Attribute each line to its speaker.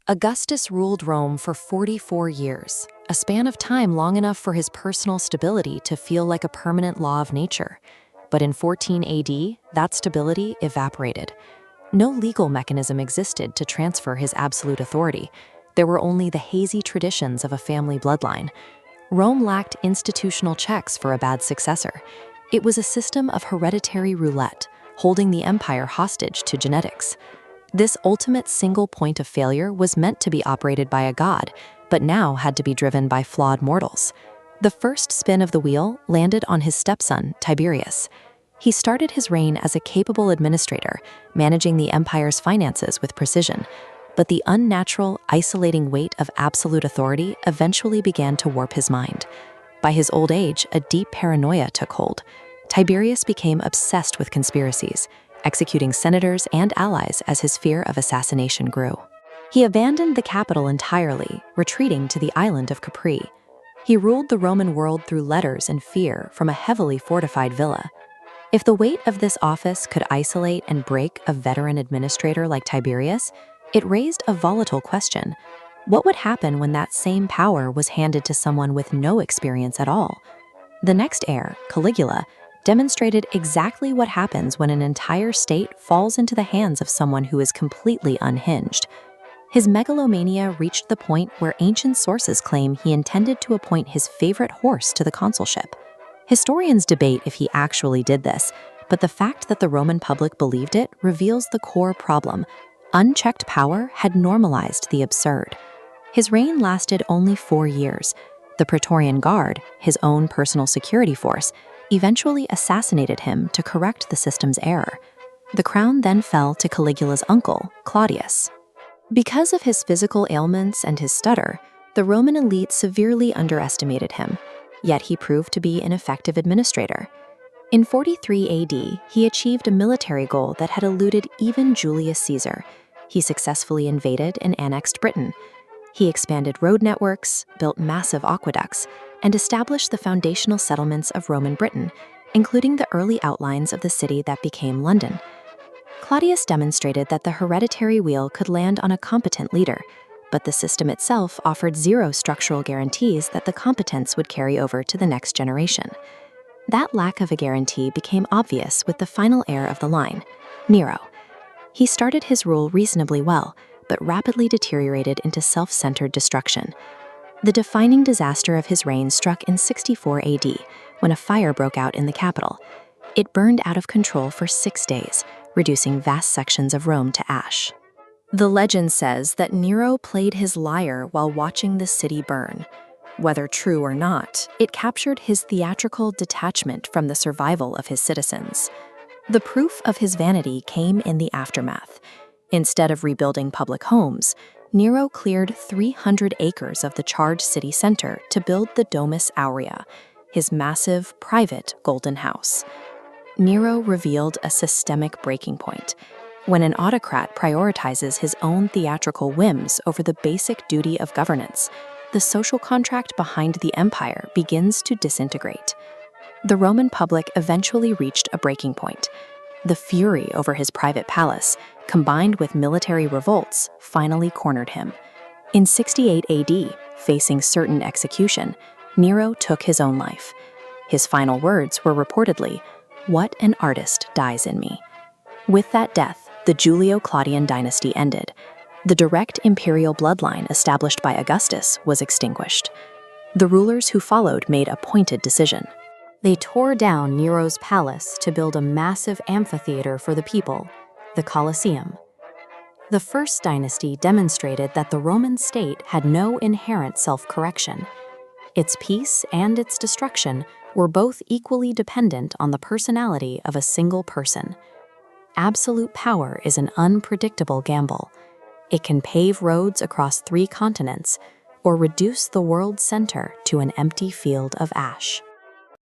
Speaker 1: Augustus ruled Rome for 44 years, a span of time long enough for his personal stability to feel like a permanent law of nature. But in 14 AD, that stability evaporated. No legal mechanism existed to transfer his absolute authority. There were only the hazy traditions of a family bloodline. Rome lacked institutional checks for a bad successor. It was a system of hereditary roulette, holding the empire hostage to genetics. This ultimate single point of failure was meant to be operated by a god, but now had to be driven by flawed mortals. The first spin of the wheel landed on his stepson, Tiberius. He started his reign as a capable administrator, managing the empire's finances with precision. But the unnatural, isolating weight of absolute authority eventually began to warp his mind. By his old age, a deep paranoia took hold. Tiberius became obsessed with conspiracies, executing senators and allies as his fear of assassination grew. He abandoned the capital entirely, retreating to the island of Capri. He ruled the Roman world through letters and fear from a heavily fortified villa. If the weight of this office could isolate and break a veteran administrator like Tiberius, it raised a volatile question. What would happen when that same power was handed to someone with no experience at all? The next heir, Caligula, demonstrated exactly what happens when an entire state falls into the hands of someone who is completely unhinged. His megalomania reached the point where ancient sources claim he intended to appoint his favorite horse to the consulship. Historians debate if he actually did this, but the fact that the Roman public believed it reveals the core problem. Unchecked power had normalized the absurd. His reign lasted only 4 years. The Praetorian Guard, his own personal security force, eventually assassinated him to correct the system's error. The crown then fell to Caligula's uncle, Claudius. Because of his physical ailments and his stutter, the Roman elite severely underestimated him, yet he proved to be an effective administrator. In 43 AD, he achieved a military goal that had eluded even Julius Caesar. He successfully invaded and annexed Britain. He expanded road networks, built massive aqueducts, and established the foundational settlements of Roman Britain, including the early outlines of the city that became London. Claudius demonstrated that the hereditary wheel could land on a competent leader, but the system itself offered zero structural guarantees that the competence would carry over to the next generation. That lack of a guarantee became obvious with the final heir of the line, Nero. He started his rule reasonably well, but rapidly deteriorated into self-centered destruction. The defining disaster of his reign struck in 64 AD, when a fire broke out in the capital. It burned out of control for 6 days, reducing vast sections of Rome to ash. The legend says that Nero played his lyre while watching the city burn. Whether true or not, it captured his theatrical detachment from the survival of his citizens. The proof of his vanity came in the aftermath. Instead of rebuilding public homes, Nero cleared 300 acres of the charred city center to build the Domus Aurea, his massive, private golden house. Nero revealed a systemic breaking point. When an autocrat prioritizes his own theatrical whims over the basic duty of governance, the social contract behind the empire begins to disintegrate. The Roman public eventually reached a breaking point. The fury over his private palace, combined with military revolts, finally cornered him. In 68 AD, facing certain execution, Nero took his own life. His final words were reportedly, "What an artist dies in me." With that death, the Julio-Claudian dynasty ended. The direct imperial bloodline established by Augustus was extinguished. The rulers who followed made a pointed decision. They tore down Nero's palace to build a massive amphitheater for the people, the Colosseum. The first dynasty demonstrated that the Roman state had no inherent self-correction. Its peace and its destruction were both equally dependent on the personality of a single person. Absolute power is an unpredictable gamble. It can pave roads across 3 continents or reduce the world's center to an empty field of ash.